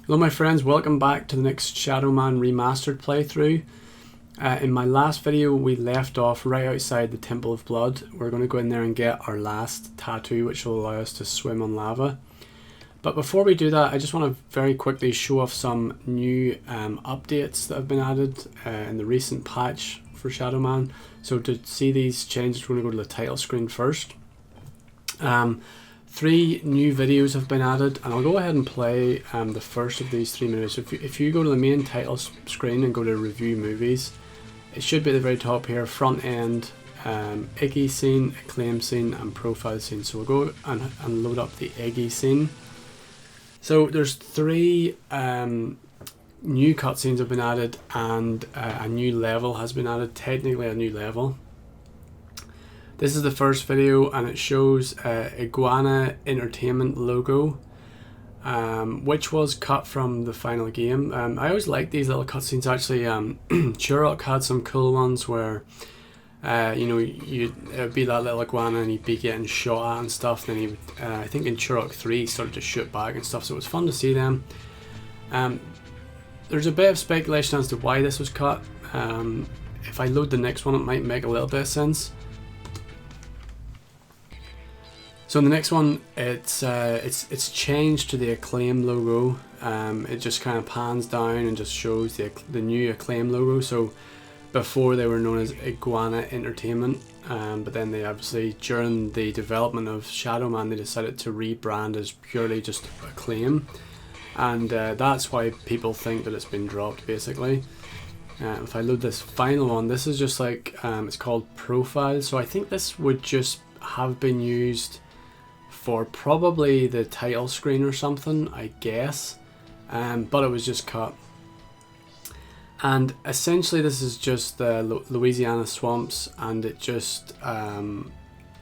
Hello my friends, welcome back to the next Shadow Man Remastered playthrough. In my last video we left off right outside the Temple of Blood. We're going to go in there and get our last tattoo, which will allow us to swim on lava. But before we do that, I just want to very quickly show off some new updates that have been added in the recent patch for Shadow Man. So to see these changes, we're going to go to the title screen first. 3 new videos have been added, and I'll go ahead and play the first of these 3 minutes. If you go to the main title screen and go to review movies, it should be at the very top here, front end, Iggy scene, acclaim scene and profile scene. So we'll go and load up the Iggy scene. So there's 3 new cutscenes have been added, and a new level has been added, technically a new level. This is the first video, and it shows Iguana Entertainment logo, which was cut from the final game. I always like these little cutscenes actually. Turok had some cool ones where you know, it'd be that little iguana and he'd be getting shot at and stuff. Then he would, I think in Turok 3 he started to shoot back and stuff, so it was fun to see them. There's a bit of speculation as to why this was cut. If I load the next one, it might make a little bit of sense. So in the next one, it's changed to the Acclaim logo. It just kind of pans down and just shows the new Acclaim logo. So before they were known as Iguana Entertainment, but then they obviously, during the development of Shadow Man, they decided to rebrand as purely just Acclaim, and that's why people think that it's been dropped basically. If I load this final one, this is just like, it's called Profile. So I think this would just have been used for probably the title screen or something, I guess, but it was just cut. And essentially this is just the Louisiana swamps, and it just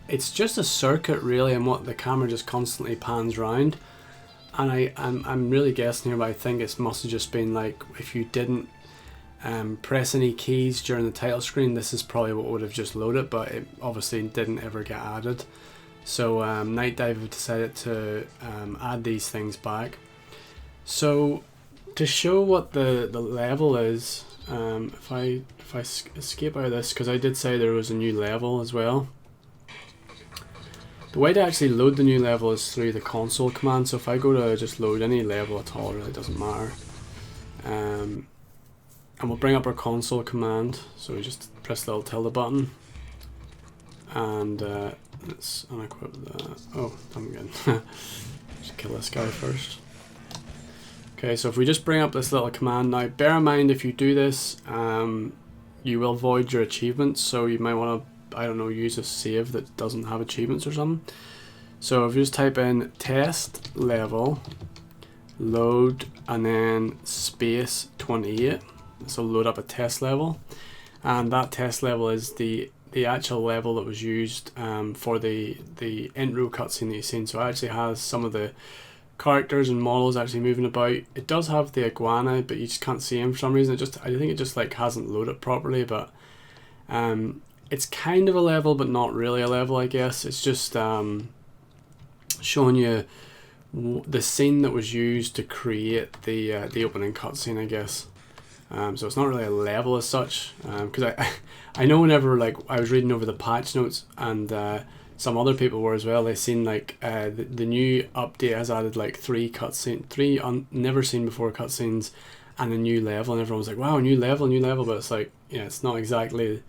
it's just a circuit really, and what the camera just constantly pans around. And I'm really guessing here, but I think it must have just been like, if you didn't press any keys during the title screen, this is probably what would have just loaded, but it obviously didn't ever get added. So Nightdive have decided to add these things back. So to show what the level is, if I escape out of this, because I did say there was a new level as well. The way to actually load the new level is through the console command. So if I go to just load any level at all, it really doesn't matter. And we'll bring up our console command. So we just press the little tilde button, and let's unequip that. Oh, I'm good. Just kill this guy first. Okay, so if we just bring up this little command now, bear in mind if you do this, you will void your achievements. So you might want to, I don't know, use a save that doesn't have achievements or something. So if you just type in test level, load, and then space 28, this will load up a test level, and that test level is the actual level that was used for the intro cutscene that you've seen. So it actually has some of the characters and models actually moving about. It does have the iguana, but you just can't see him for some reason. I think it just like hasn't loaded properly, but it's kind of a level but not really a level, I guess. It's just showing you the scene that was used to create the opening cutscene, I guess. So it's not really a level as such, because I know whenever like I was reading over the patch notes, and some other people were as well, they seen like the new update has added like 3 never seen before cutscenes and a new level, and everyone was like, wow, new level, but it's like, yeah, it's not exactly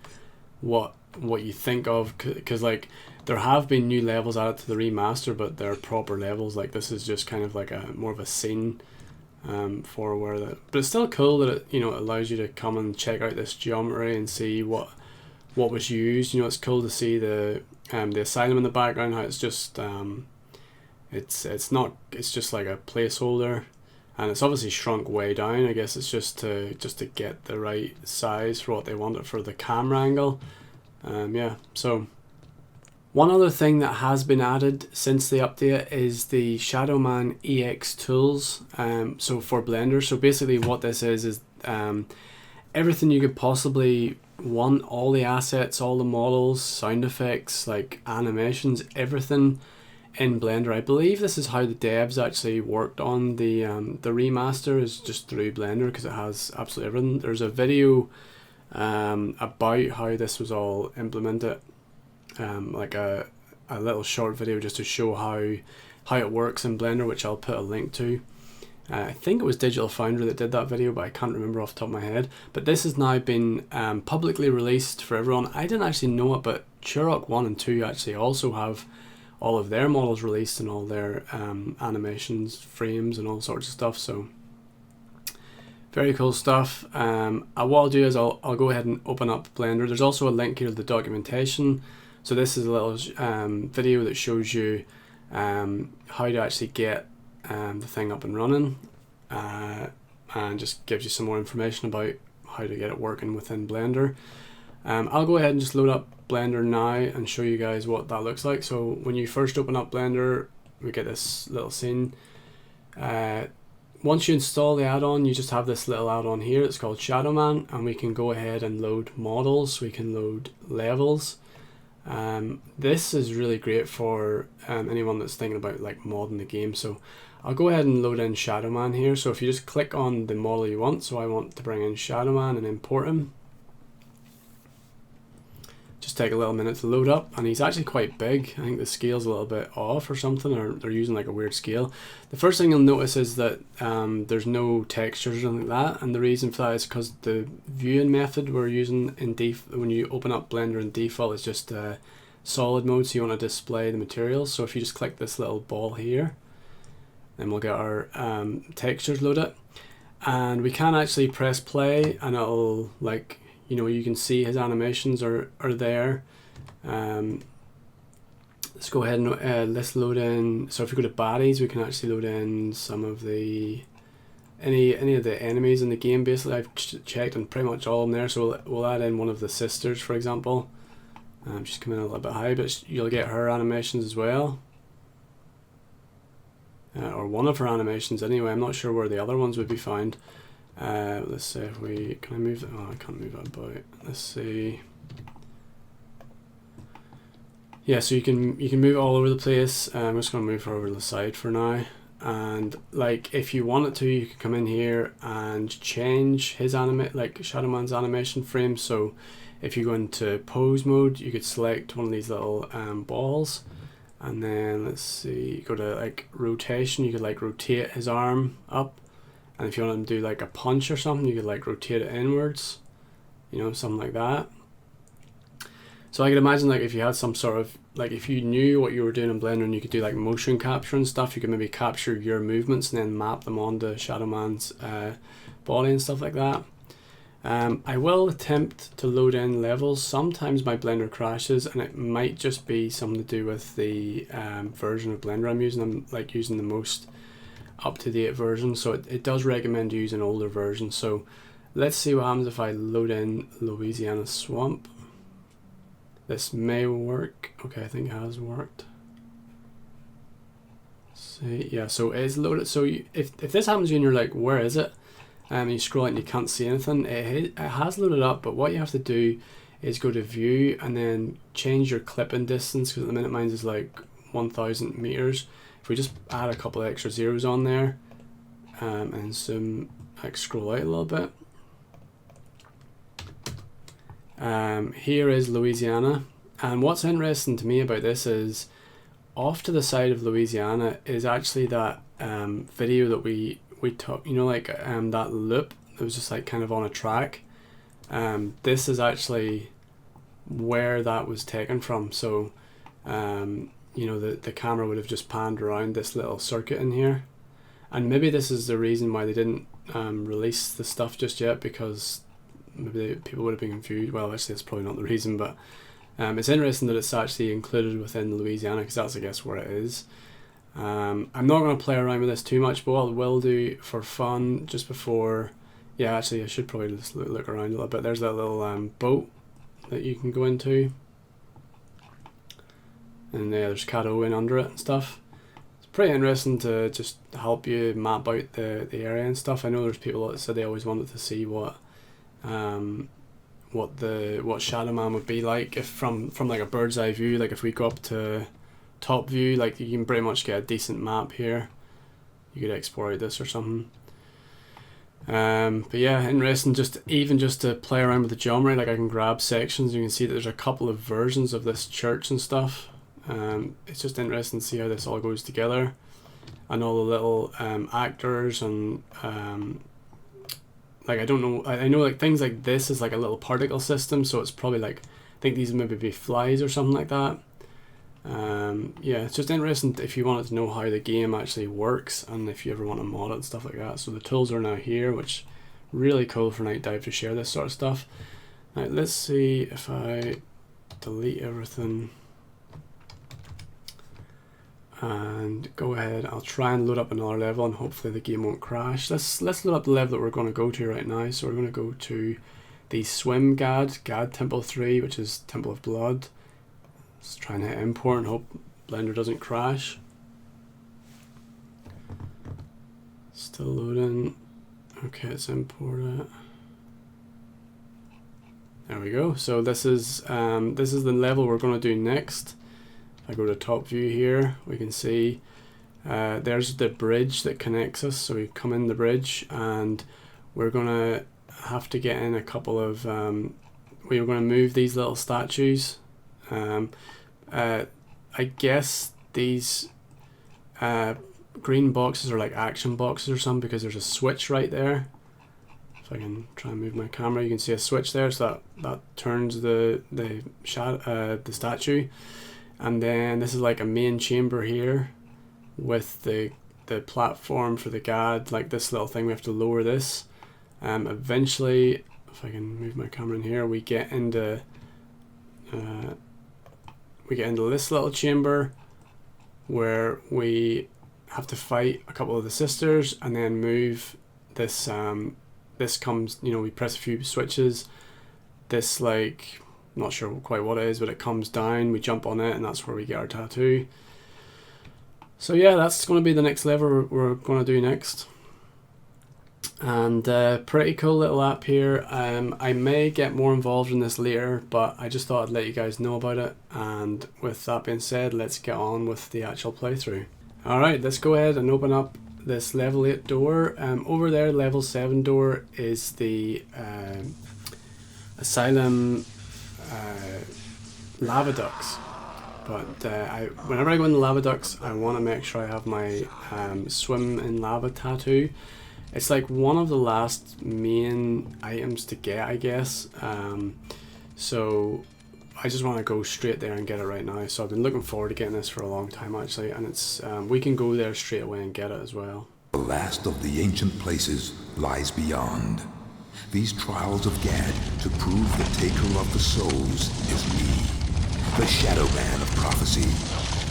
what you think of, because like there have been new levels added to the remaster, but they're proper levels. Like this is just kind of like a more of a scene for where that, but it's still cool that it, you know, it allows you to come and check out this geometry and see what was used. You know, it's cool to see the asylum in the background, how it's just it's just like a placeholder, and it's obviously shrunk way down. I guess it's just to get the right size for what they wanted for the camera angle. Yeah, so one other thing that has been added since the update is the Shadow Man EX tools, so for Blender. So basically what this is everything you could possibly want, all the assets, all the models, sound effects, like animations, everything in Blender. I believe this is how the devs actually worked on the remaster, is just through Blender, because it has absolutely everything. There's a video about how this was all implemented, like a little short video just to show how it works in Blender, which I'll put a link to. I think it was Digital Foundry that did that video, but I can't remember off the top of my head. But this has now been publicly released for everyone. I didn't actually know it, but Turok 1 and 2 actually also have all of their models released and all their animations, frames and all sorts of stuff. So very cool stuff. What I'll do is I'll go ahead and open up Blender. There's also a link here to the documentation. So this is a little video that shows you how to actually get the thing up and running, and just gives you some more information about how to get it working within Blender. I'll go ahead and just load up Blender now and show you guys what that looks like. So when you first open up Blender, we get this little scene. Once you install the add-on, you just have this little add-on here. It's called Shadow Man, and we can go ahead and load models. We can load levels. This is really great for anyone that's thinking about like modding the game. So I'll go ahead and load in Shadow Man here. So if you just click on the model you want, so I want to bring in Shadow Man and import him. Just take a little minute to load up, and he's actually quite big. I think the scale's a little bit off or something, or they're using like a weird scale. The first thing you'll notice is that there's no textures or anything like that, and the reason for that is because the viewing method we're using in when you open up Blender in default is just solid mode, so you want to display the materials. So if you just click this little ball here, then we'll get our textures loaded, and we can actually press play and it'll, like, you know, you can see his animations are there. Let's go ahead and let's load in. So if we go to bodies, we can actually load in some of the any of the enemies in the game. Basically, I've checked and pretty much all of them there. So we'll add in one of the sisters, for example. She's coming in a little bit high, but you'll get her animations as well. Or one of her animations anyway. I'm not sure where the other ones would be found. Let's see if we can I move it. Oh, I can't move it about. Let's see. Yeah, so you can move it all over the place. I'm just going to move her over to the side for now. And like, if you wanted to, you can come in here and change his like Shadow Man's animation frame. So if you go into pose mode, you could select one of these little balls. And then let's see, go to like rotation, you could like rotate his arm up, and if you want to do like a punch or something, you could like rotate it inwards, you know, something like that. So I could imagine, like, if you had some sort of, like, if you knew what you were doing in Blender and you could do like motion capture and stuff, you could maybe capture your movements and then map them onto Shadow Man's body and stuff like that. I will attempt to load in levels. Sometimes my Blender crashes, and it might just be something to do with the version of Blender I'm using. I'm like using the most up-to-date version, so it does recommend using older versions. So let's see what happens if I load in Louisiana Swamp. This may work. Okay, I think it has worked. See, yeah, so it is loaded. So if this happens to you and you're like, where is it? And you scroll and you can't see anything, it has loaded up, but what you have to do is go to view and then change your clipping distance, because at the minute mine is like 1000 meters. If we just add a couple of extra zeros on there and zoom, like scroll out a little bit. Here is Louisiana, and what's interesting to me about this is off to the side of Louisiana is actually that video that we took, you know, like that loop that was just like kind of on a track. This is actually where that was taken from. So you know, the camera would have just panned around this little circuit in here, and maybe this is the reason why they didn't release the stuff just yet, because maybe people would have been confused. Well, actually that's probably not the reason, but it's interesting that it's actually included within Louisiana, because that's, I guess, where it is. I'm not going to play around with this too much, but what I will do for fun just before, yeah, actually I should probably just look around a little bit. There's that little boat that you can go into, and there's Cat O in under it and stuff. It's pretty interesting to just help you map out the area and stuff. I know there's people that said they always wanted to see what Shadow Man would be like if from like a bird's eye view, like if we go up to top view, like you can pretty much get a decent map here. You could export this or something. But yeah, interesting. Even just to play around with the geometry, like I can grab sections. You can see that there's a couple of versions of this church and stuff. It's just interesting to see how this all goes together, and all the little actors and like I don't know. I know like things like this is like a little particle system, so it's probably like I think these maybe be flies or something like that. Yeah, it's just interesting if you wanted to know how the game actually works, and if you ever want to mod it and stuff like that. So the tools are now here, which really cool for Nightdive to share this sort of stuff. Now let's see if I delete everything and go ahead. I'll try and load up another level, and hopefully the game won't crash. Let's load up the level that we're going to go to right now. So we're going to go to the Swim Gad Temple 3, which is Temple of Blood. Let's try and hit import and hope Blender doesn't crash. Still loading. Okay, it's imported. There we go. So this is the level we're going to do next. If I go to top view here, we can see there's the bridge that connects us. So we come in the bridge, and we're going to have to get in a couple of we're going to move these little statues. I guess these green boxes are like action boxes or something, because there's a switch right there. If I can try and move my camera, you can see a switch there, so that turns the statue. And then this is like a main chamber here with the platform for the Gad, like this little thing. We have to lower this. Eventually, if I can move my camera in here, we get into this little chamber where we have to fight a couple of the sisters, and then move this. This comes, we press a few switches. This, like, not sure quite what it is, but it comes down. We jump on it, and that's where we get our tattoo. So yeah, that's going to be the next level we're going to do next. And pretty cool little app here. I may get more involved in this later, but I just thought I'd let you guys know about it. And with that being said, let's get on with the actual playthrough. Alright, let's go ahead and open up this level 8 door. Over there, level 7 door is the Asylum lava ducts. But whenever I go in the lava ducts, I want to make sure I have my swim in lava tattoo. It's like one of the last main items to get, I guess. So I just want to go straight there and get it right now. So I've been looking forward to getting this for a long time, actually, and it's we can go there straight away and get it as well. The last of the ancient places lies beyond. These trials of Gad to prove the taker of the souls is me, the Shadow Man of prophecy,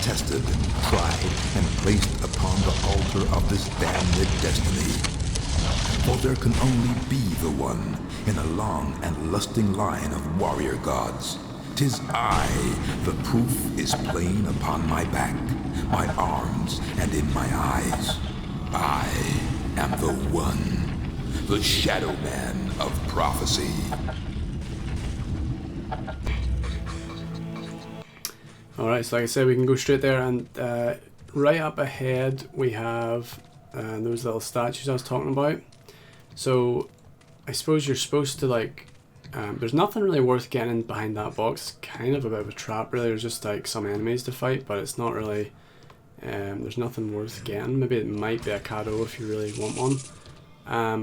tested, tried, and placed upon the altar of this damned destiny. For there can only be the one in a long and lusting line of warrior gods. 'Tis I, the proof is plain upon my back, my arms, and in my eyes. I am the one, the Shadow Man of prophecy. Alright, so like I said, we can go straight there, and right up ahead we have those little statues I was talking about. So I suppose you're supposed to, like, there's nothing really worth getting behind that box. Kind of a bit of a trap, really. There's just like some enemies to fight, but it's not really, there's nothing worth getting. Maybe it might be a Kado if you really want one.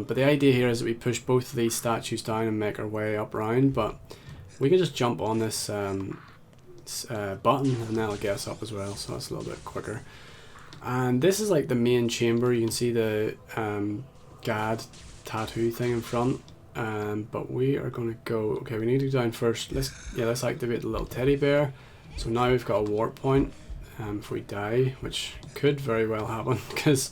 But the idea here is that we push both of these statues down and make our way up round, but we can just jump on this button and that'll get us up as well, so that's a little bit quicker. And this is like the main chamber. You can see the Gad tattoo thing in front, but we are going to go, okay, we need to go down first. Let's activate the little teddy bear. So now we've got a warp point if we die, which could very well happen because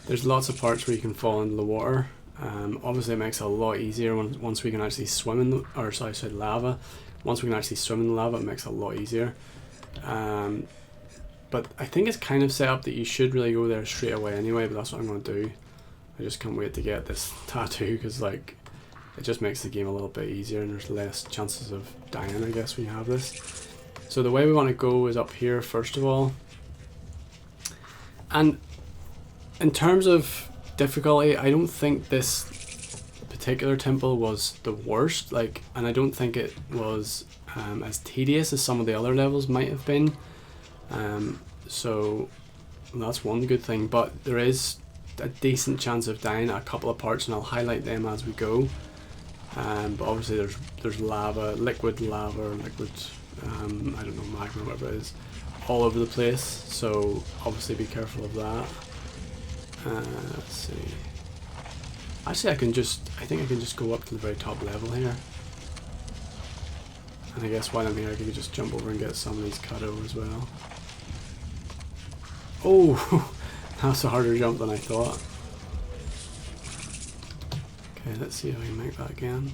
there's lots of parts where you can fall into the water. Obviously it makes it a lot easier once we can actually swim in the, or sorry, lava. Once we can actually swim in the lava, it makes it a lot easier. But I think it's kind of set up that you should really go there straight away anyway, but that's what I'm going to do. I just can't wait to get this tattoo because, like, it just makes the game a little bit easier and there's less chances of dying, I guess, when you have this. So the way we want to go is up here first of all. And in terms of difficulty, I don't think this particular temple was the worst, like, and I don't think it was as tedious as some of the other levels might have been. So that's one good thing, but there is a decent chance of dying at a couple of parts, and I'll highlight them as we go. But obviously there's lava, liquid lava, or liquid, I don't know, magma, whatever it is, all over the place, so obviously be careful of that. Let's see. Actually, I think I can just go up to the very top level here. And I guess while I'm here, I can just jump over and get some of these Kado as well. Oh, that's a harder jump than I thought. Okay, let's see if I can make that again.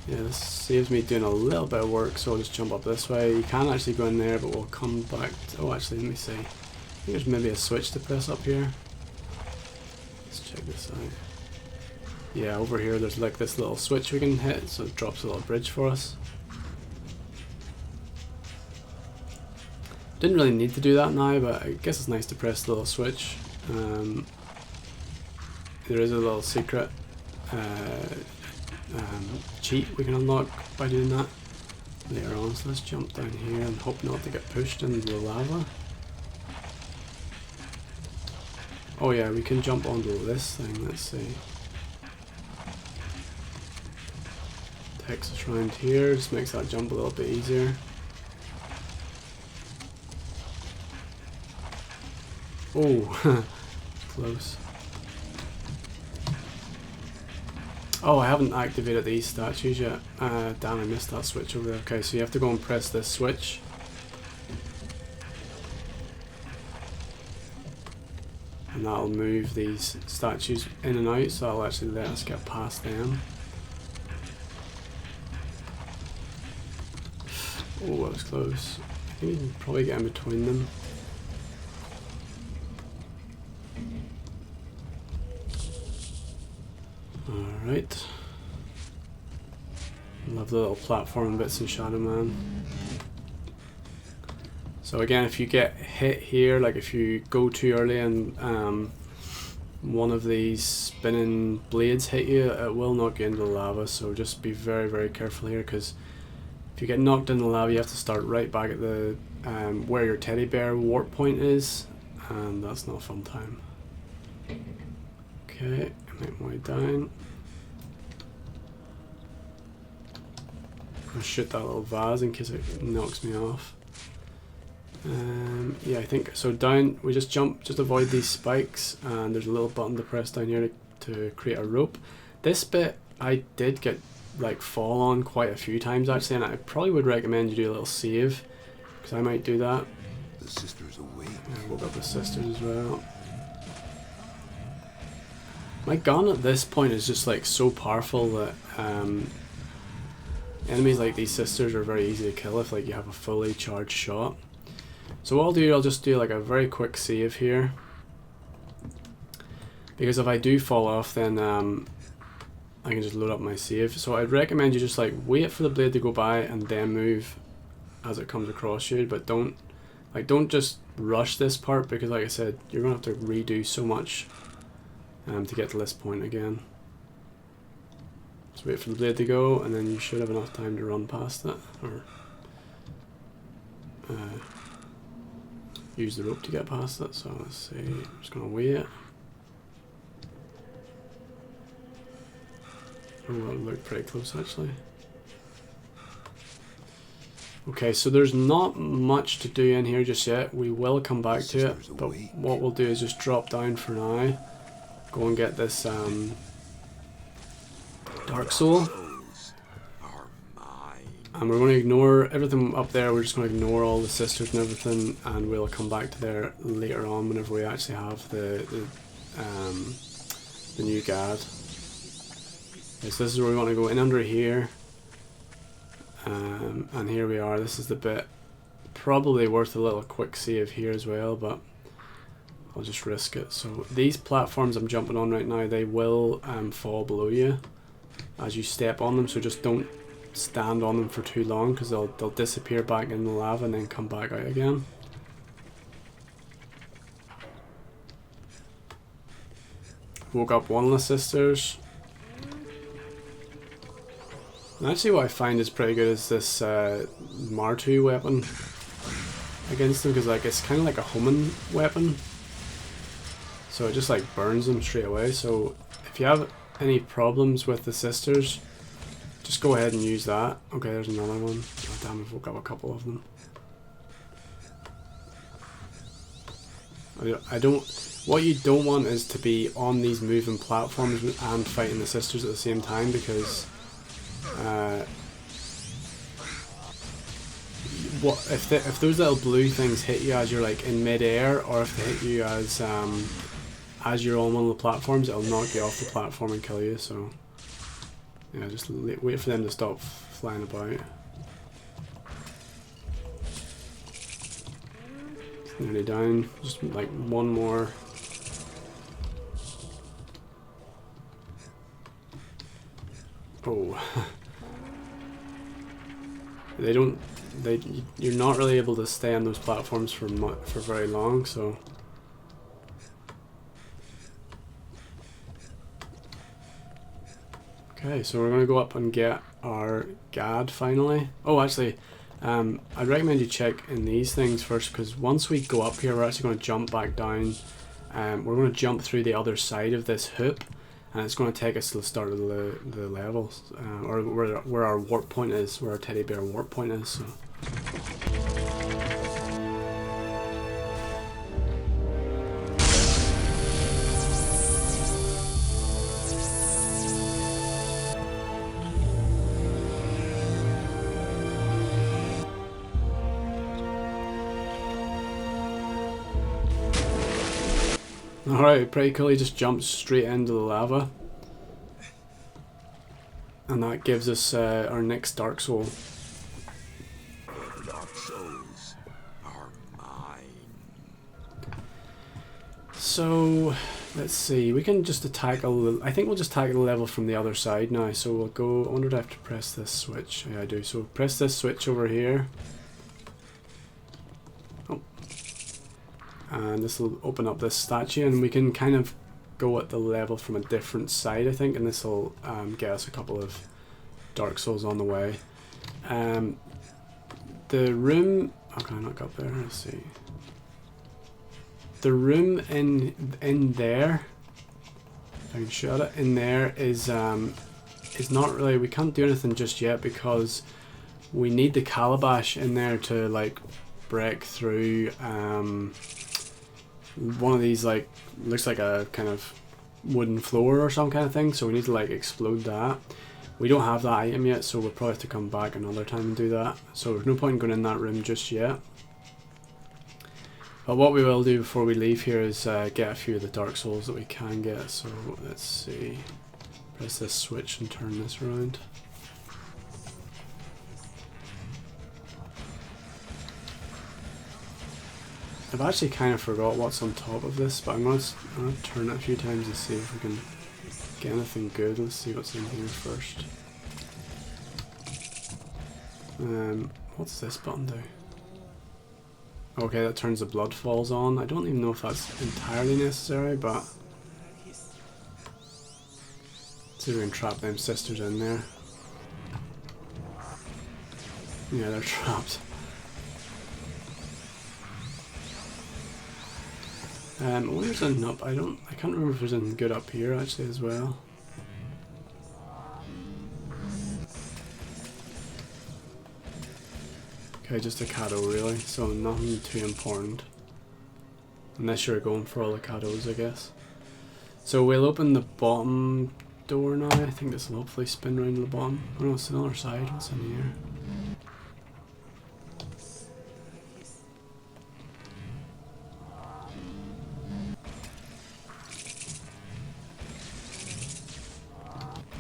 Yeah, this saves me doing a little bit of work, so I'll just jump up this way. You can actually go in there, but we'll come back to, oh, actually, let me see. I think there's maybe a switch to press up here. Let's check this out. Yeah, over here there's like this little switch we can hit, so it drops a little bridge for us. Didn't really need to do that now, but I guess it's nice to press the little switch. There is a little secret cheat we can unlock by doing that later on, so let's jump down here and hope not to get pushed into the lava. Oh yeah, we can jump onto this thing, let's see. Takes us around here, just makes that jump a little bit easier. Oh, close. Oh, I haven't activated these statues yet. Damn, I missed that switch over there. Okay, so you have to go and press this switch. And that'll move these statues in and out, so that'll actually let us get past them. Oh, that was close. I think you can probably get in between them. Alright. Love the little platform bits in Shadow Man. So again, if you get hit here, like if you go too early and one of these spinning blades hit you, it will knock you into the lava, so just be very, very careful here, because if you get knocked in the lava, you have to start right back at the where your teddy bear warp point is, and that's not a fun time. Okay, make my way down. I'll shoot that little vase in case it knocks me off. Yeah, I think so. Down, we just jump, just avoid these spikes, and there's a little button to press down here to create a rope. This bit I did get like fall on quite a few times actually, and I probably would recommend you do a little save, because I might do that. The sisters awake. Yeah, woke up the sisters as well. My gun at this point is just like so powerful that enemies like these sisters are very easy to kill if like you have a fully charged shot. So what I'll do, I'll just do like a very quick save here, because if I do fall off, then I can just load up my save. So I'd recommend you just like wait for the blade to go by and then move as it comes across you, but don't just rush this part, because like I said, you're gonna have to redo so much to get to this point again. Just wait for the blade to go, and then you should have enough time to run past it, or use the rope to get past it. So let's see, I'm just gonna wait. Oh, that looked pretty close actually. Okay, so there's not much to do in here just yet. We will come back to it, but what we'll do is just drop down for now. Go and get this Dark Soul. And we're going to ignore everything up there. We're just going to ignore all the sisters and everything, and we'll come back to there later on whenever we actually have the new Gad. Okay, so this is where we want to go, in under here. And here we are. This is the bit probably worth a little quick save here as well, but I'll just risk it. So these platforms I'm jumping on right now, they will fall below you as you step on them, so just don't stand on them for too long because they'll disappear back in the lava and then come back out again. Woke up one of the sisters. And actually what I find is pretty good is this Martu weapon against them, because like it's kind of like a homing weapon. So it just like burns them straight away. So if you have any problems with the sisters, just go ahead and use that. Okay, there's another one. Oh damn, I've woke up a couple of them. I don't... What you don't want is to be on these moving platforms and fighting the sisters at the same time, because if those little blue things hit you as you're like in mid-air, or if they hit you as you're on one of the platforms, it'll knock you off the platform and kill you. So yeah, just wait for them to stop flying about. Nearly down. Just like one more. Oh. You're not really able to stay on those platforms for very long, so. Okay, so we're gonna go up and get our Gad finally. Oh, actually, I'd recommend you check in these things first, because once we go up here, we're actually going to jump back down. We're going to jump through the other side of this hoop, and it's going to take us to the start of the levels, or where our warp point is, where our teddy bear warp point is. So. Alright, pretty cool, he just jumps straight into the lava. And that gives us our next Dark Soul. The Dark Souls are mine. So, let's see, we can just attack I think we'll just attack the level from the other side now. So we'll go, I wonder if I have to press this switch. Yeah, I do. So press this switch over here. And this will open up this statue, and we can kind of go at the level from a different side, I think, and this will get us a couple of Dark Souls on the way. The room... Oh, can I not go up there? Let's see. The room in there, if I can show it, in there is not really... We can't do anything just yet because we need the calabash in there to, like, break through... one of these, like, looks like a kind of wooden floor or some kind of thing, so we need to like explode that. We don't have that item yet, so we'll probably have to come back another time and do that, so there's no point in going in that room just yet. But what we will do before we leave here is get a few of the Dark Souls that we can get. So let's see, press this switch and turn this around. I've actually kind of forgot what's on top of this, but I'm going to turn it a few times to see if we can get anything good. Let's see what's in here first. What's this button do? Okay, that turns the blood falls on. I don't even know if that's entirely necessary, but let's see if we can trap them sisters in there. Yeah, they're trapped. Where's an up? I can't remember if there's anything good up here actually as well. Okay, just a Cadeau really, so nothing too important. Unless you're going for all the Cadeaus, I guess. So we'll open the bottom door now. I think this will hopefully spin around to the bottom. Oh no, it's the other side. What's in here?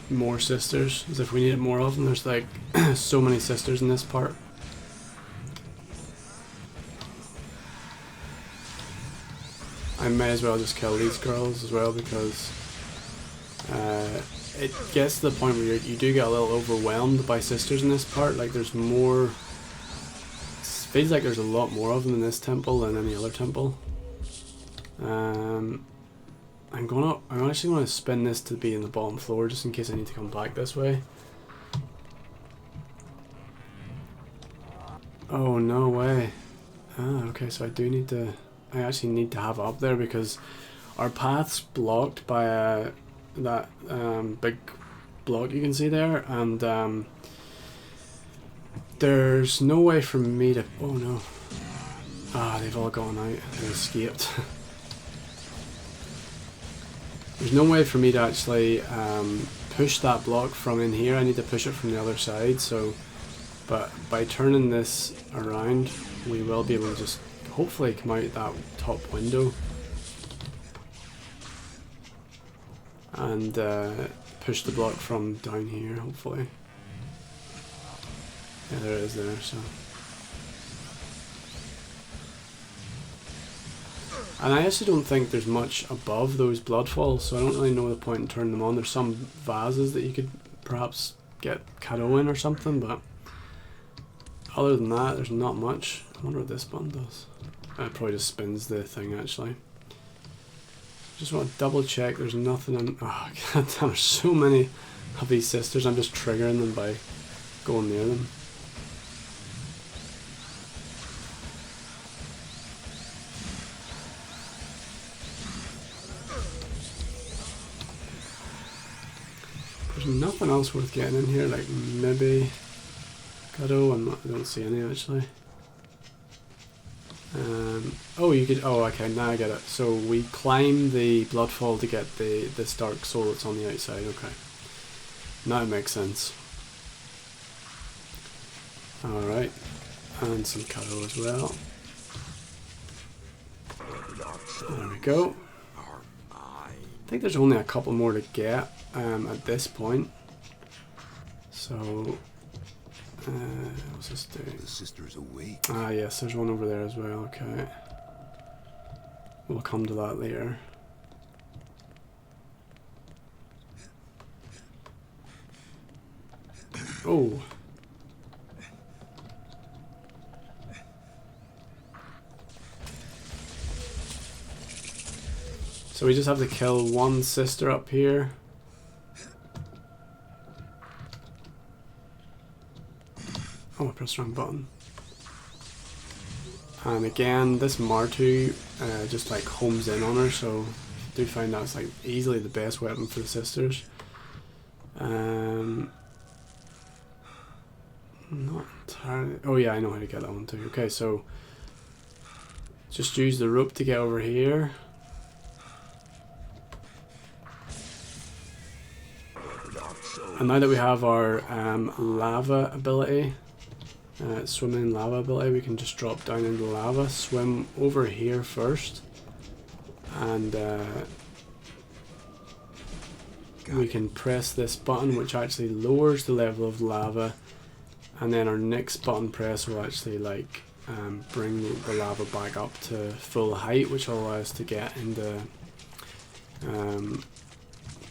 More sisters, as if we needed more of them. There's like so many sisters in this part. I may as well just kill these girls as well, because It gets to the point where you do get a little overwhelmed by sisters in this part. Like there's more. It feels like there's a lot more of them in this temple than any other temple. I'm actually gonna spin this to be in the bottom floor just in case I need to come back this way. Oh no way. Ah, okay, so I actually need to have it up there because our path's blocked by that big block you can see there, and there's no way for me to... Oh no. Ah, they've all gone out. They escaped. There's no way for me to actually push that block from in here. I need to push it from the other side, so... But by turning this around, we will be able to just hopefully come out that top window. And push the block from down here, hopefully. Yeah, there it is there, so... And I actually don't think there's much above those bloodfalls, so I don't really know the point in turning them on. There's some vases that you could perhaps get Cadeau in or something, but other than that, there's not much. I wonder what this button does. It probably just spins the thing, actually. Just want to double check there's nothing in... Oh, god damn, there's so many of these sisters. I'm just triggering them by going near them. There's nothing else worth getting in here, like maybe Cadeau. I don't see any actually. Oh, you could. Oh, okay, now I get it. So we climb the bloodfall to get this dark soul that's on the outside. Okay, now it makes sense. All right, and some Cadeau as well. There we go. I think there's only a couple more to get at this point. So, what's this doing? The sister's awake. Ah, yes, there's one over there as well. Okay, we'll come to that later. Oh. So we just have to kill one sister up here. Oh, I pressed the wrong button. And again, this Martu just like homes in on her, so I do find that's like easily the best weapon for the sisters. Not entirely. Oh yeah, I know how to get that one too. Okay, so just use the rope to get over here. And now that we have our lava ability, swimming in lava ability, we can just drop down into lava, swim over here first, and we can press this button which actually lowers the level of lava, and then our next button press will actually like bring the lava back up to full height, which will allow us to get into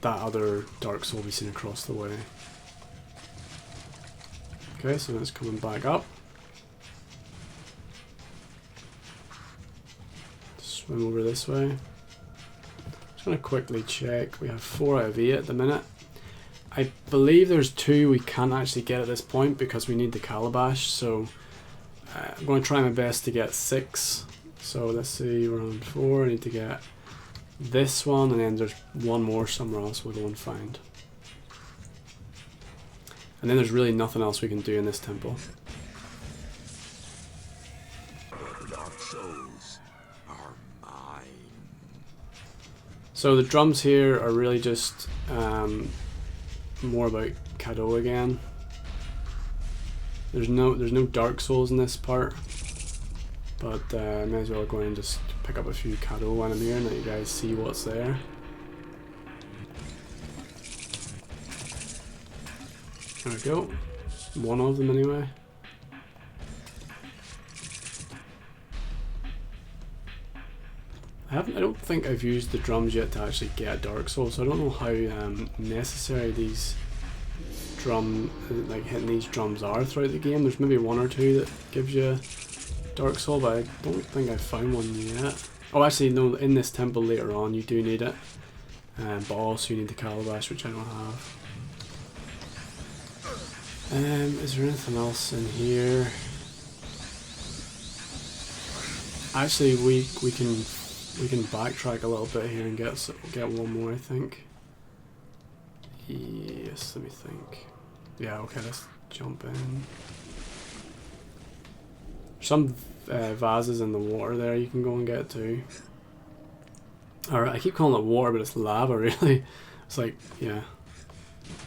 that other dark soul we've seen across the way. Okay, so it's coming back up. Swim over this way. Just going to quickly check. We have 4 out of 8 at the minute. I believe there's 2 we can't actually get at this point because we need the calabash, so I'm going to try my best to get 6. So let's see, we're on 4. I need to get this one, and then there's one more somewhere else we'll go and find. And then there's really nothing else we can do in this temple. So the drums here are really just more about Cadeau again. There's no dark souls in this part, but I may as well go and just pick up a few Cadeau while I'm here and let you guys see what's there. There we go. One of them anyway. I I don't think I've used the drums yet to actually get Dark Souls, so I don't know how necessary these like hitting these drums are throughout the game. There's maybe one or two that gives you Dark Soul, but I don't think I've found one yet. Oh, actually no, in this temple later on you do need it, but also you need the calabash, which I don't have. Is there anything else in here? Actually, we can backtrack a little bit here and get one more, I think. Yes, let me think. Yeah, okay, let's jump in. Some vases in the water there you can go and get to. Or I keep calling it water, but it's lava, really. It's like, yeah.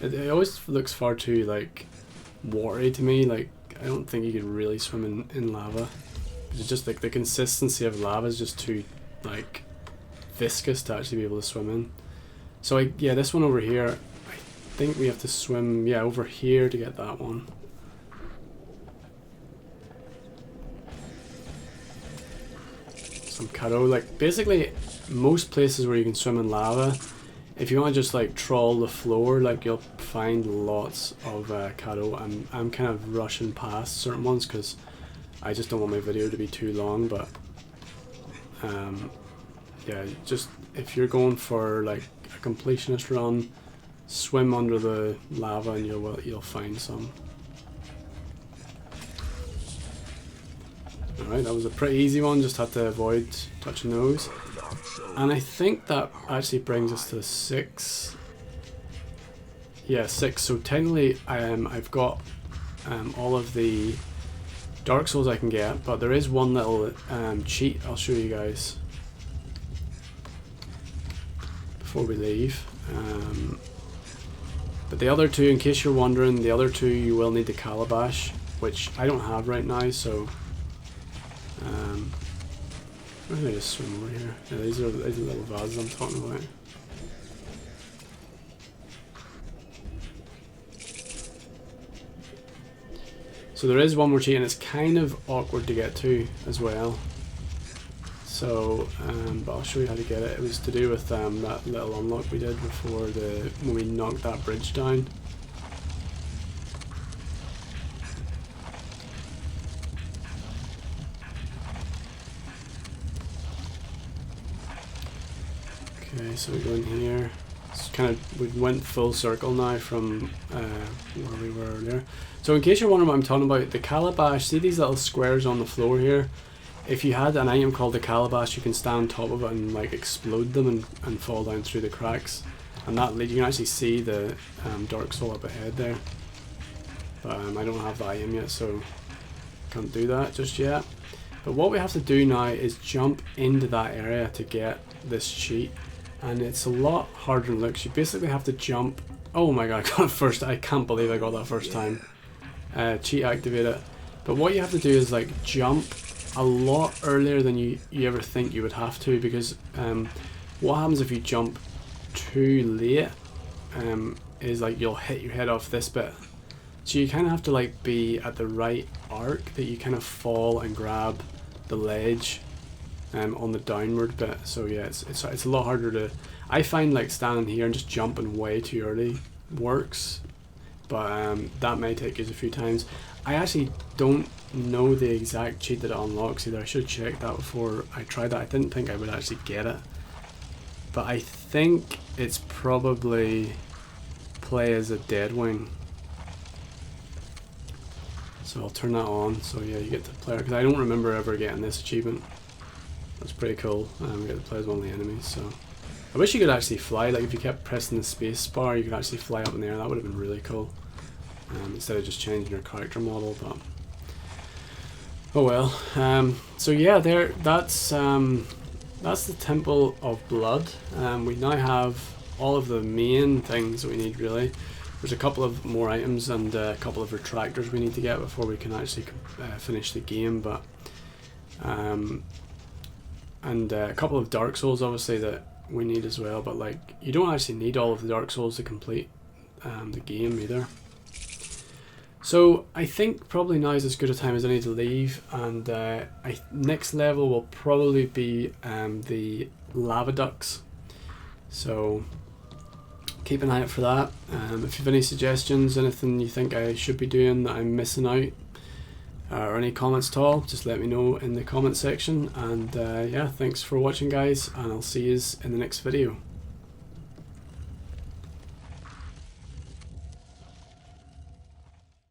It always looks far too, like, watery to me. Like, I don't think you could really swim in lava. It's just like the consistency of lava is just too, like, viscous to actually be able to swim in. So, yeah, this one over here, I think we have to swim, yeah, over here to get that one. Some Kado, like, basically, most places where you can swim in lava, if you want to just, like, trawl the floor, like, you'll find lots of Kado. I'm kind of rushing past certain ones because I just don't want my video to be too long, but yeah, just if you're going for like a completionist run, swim under the lava and you'll find some. Alright, that was a pretty easy one, just had to avoid touching those. And I think that actually brings us to 6. Yeah, 6. So technically I've got all of the Dark Souls I can get, but there is one little cheat I'll show you guys before we leave. But the other two, in case you're wondering, the other two you will need the calabash, which I don't have right now, so where did I just swim over here? Yeah, these are the little vases I'm talking about. So there is one more cheat, and it's kind of awkward to get to as well. So, but I'll show you how to get it. It was to do with that little unlock we did before when we knocked that bridge down. Okay, so we go in here. It's kind of, we went full circle now from where we were earlier. So in case you're wondering what I'm talking about, the calabash, see these little squares on the floor here? If you had an item called the calabash, you can stand on top of it and like explode them and fall down through the cracks. And that, you can actually see the Dark Soul up ahead there. But I don't have the item yet, so can't do that just yet. But what we have to do now is jump into that area to get this cheat. And it's a lot harder than it looks. You basically have to jump. Oh my god, I got it first. I can't believe I got that first time. Cheat activate it. But what you have to do is like jump a lot earlier than you ever think you would have to, because what happens if you jump too late is like you'll hit your head off this bit. So you kind of have to like be at the right arc that you kind of fall and grab the ledge on the downward bit. So yeah, it's a lot harder to. I find like standing here and just jumping way too early works, but that may take us a few times. I actually don't know the exact cheat that it unlocks either. I should check that before I tried that. I didn't think I would actually get it, but I think it's probably play as a Deadwing. So I'll turn that on. So yeah, you get to play, because I don't remember ever getting this achievement. That's pretty cool. We get to play as one of the enemies. So I wish you could actually fly. Like if you kept pressing the space bar, you could actually fly up in the air. That would have been really cool. Instead of just changing your character model. But oh well. So yeah, that's the Temple of Blood. We now have all of the main things that we need really. There's a couple of more items and a couple of retractors we need to get before we can actually finish the game. But and a couple of Dark Souls obviously that we need as well, but like you don't actually need all of the Dark Souls to complete the game either. So I think probably now is as good a time as any to leave, and next level will probably be the lava ducks. So keep an eye out for that. If you have any suggestions, anything you think I should be doing that I'm missing out, or any comments at all, just let me know in the comment section. And yeah, thanks for watching guys, and I'll see you in the next video.